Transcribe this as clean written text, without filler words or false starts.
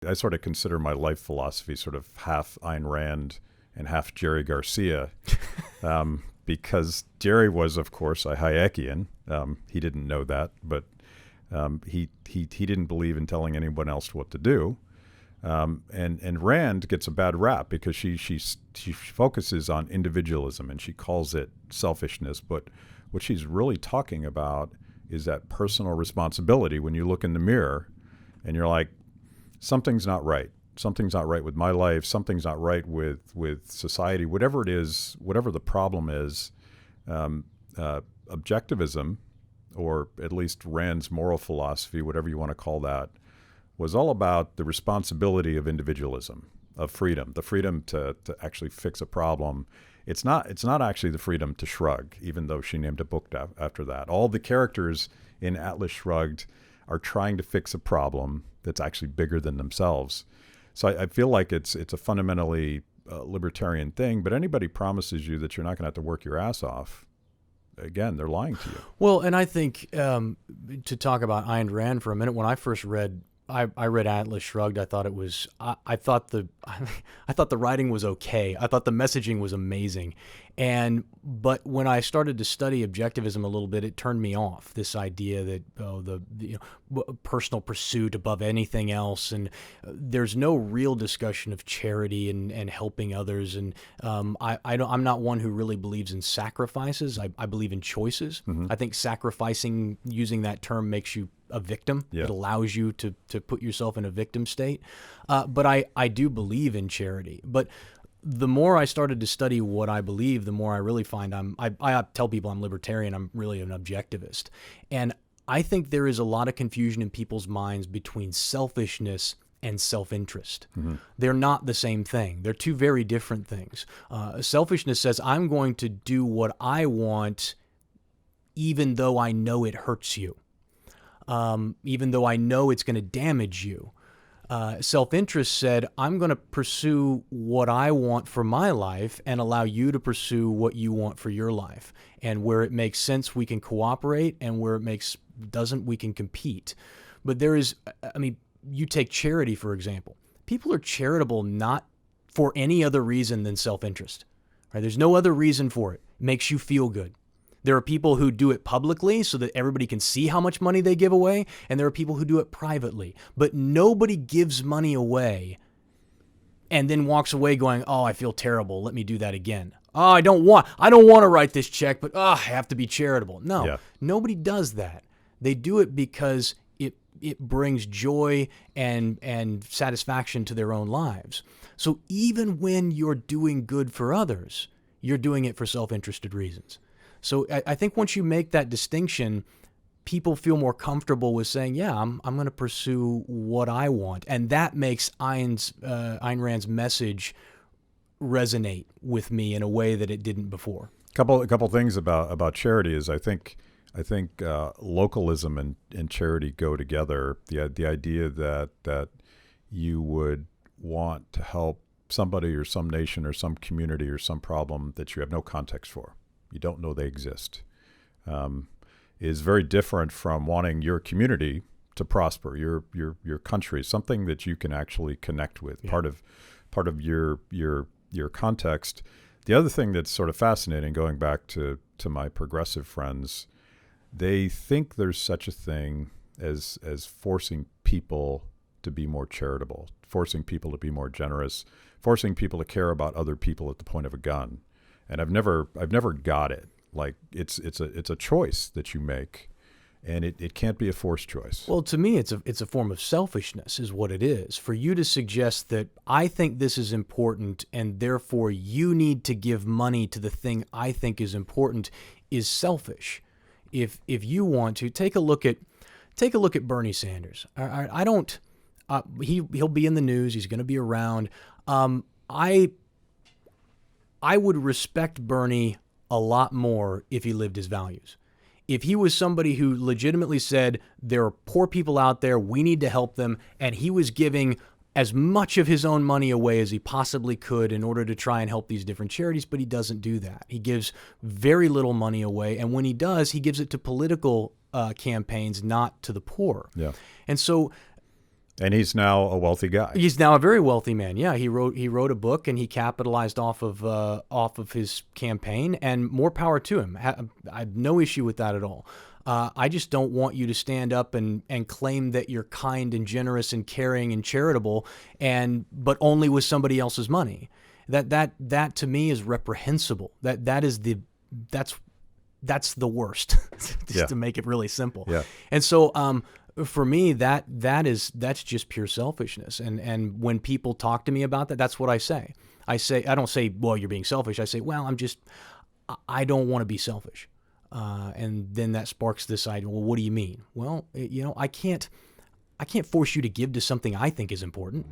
I sort of consider my life philosophy sort of half Ayn Rand and half Jerry Garcia, because Jerry was, of course, a Hayekian. He didn't know that, but he didn't believe in telling anyone else what to do. And Rand gets a bad rap because she focuses on individualism and she calls it selfishness. But what she's really talking about is that personal responsibility when you look in the mirror and you're like, something's not right. Something's not right with my life. Something's not right with society. Whatever it is, whatever the problem is, objectivism, or at least Rand's moral philosophy, whatever you want to call that, was all about the responsibility of individualism, of freedom, the freedom to actually fix a problem. It's not actually the freedom to shrug, even though she named a book after that. All the characters in Atlas Shrugged are trying to fix a problem that's actually bigger than themselves. So I feel like it's a fundamentally libertarian thing, but anybody promises you that you're not going to have to work your ass off, again, they're lying to you. Well, and I think to talk about Ayn Rand for a minute, when I first read I read Atlas Shrugged. I thought it was. I thought the writing was okay. I thought the messaging was amazing, but when I started to study objectivism a little bit, it turned me off. This idea that personal pursuit above anything else, and there's no real discussion of charity and helping others. And I'm not one who really believes in sacrifices. I believe in choices. Mm-hmm. I think sacrificing, using that term, makes you a victim. Yeah. It allows you to put yourself in a victim state. But I do believe in charity. But the more I started to study what I believe, the more I really find I tell people I'm libertarian. I'm really an objectivist. And I think there is a lot of confusion in people's minds between selfishness and self-interest. Mm-hmm. They're not the same thing. They're two very different things. Selfishness says, I'm going to do what I want even though I know it hurts you. Even though I know it's going to damage you. Self-interest said, I'm going to pursue what I want for my life and allow you to pursue what you want for your life. And where it makes sense, we can cooperate, and where it doesn't, we can compete. But there is, you take charity, for example. People are charitable not for any other reason than self-interest. Right? There's no other reason for it. It makes you feel good. There are people who do it publicly so that everybody can see how much money they give away, and there are people who do it privately. But nobody gives money away and then walks away going, "Oh, I feel terrible. Let me do that again. Oh, I don't want to write this check, but I have to be charitable." No, Nobody does that. They do it because it brings joy and satisfaction to their own lives. So even when you're doing good for others, you're doing it for self-interested reasons. So I think once you make that distinction, people feel more comfortable with saying, yeah, I'm going to pursue what I want. And that makes Ayn Rand's message resonate with me in a way that it didn't before. A couple things about charity is I think localism and charity go together. The idea that you would want to help somebody or some nation or some community or some problem that you have no context for. You don't know they exist, is very different from wanting your community to prosper, your country, something that you can actually connect with, part of your context. The other thing that's sort of fascinating, going back to my progressive friends, they think there's such a thing as forcing people to be more charitable, forcing people to be more generous, forcing people to care about other people at the point of a gun. And I've never got it. Like it's a choice that you make, and it can't be a forced choice. Well, to me, it's a form of selfishness, is what it is. For you to suggest that I think this is important, and therefore you need to give money to the thing I think is important, is selfish. If you want to take a look at Bernie Sanders. I don't. He'll be in the news. He's going to be around. I would respect Bernie a lot more if he lived his values. If he was somebody who legitimately said, there are poor people out there, we need to help them, and he was giving as much of his own money away as he possibly could in order to try and help these different charities, but he doesn't do that. He gives very little money away, and when he does, he gives it to political campaigns, not to the poor. Yeah. And so And he's now a wealthy guy. He's now a very wealthy man. Yeah, he wrote a book and he capitalized off of his campaign, and more power to him. I have no issue with that at all. I just don't want you to stand up and claim that you're kind and generous and caring and charitable, but only with somebody else's money. That to me is reprehensible. That's the worst. Just to make it really simple. Yeah. And so for me, that's just pure selfishness. And when people talk to me about that, that's what I say. I don't say, well, you're being selfish. I say, well, I don't want to be selfish. And then that sparks this idea. Well, what do you mean? Well, I can't force you to give to something I think is important.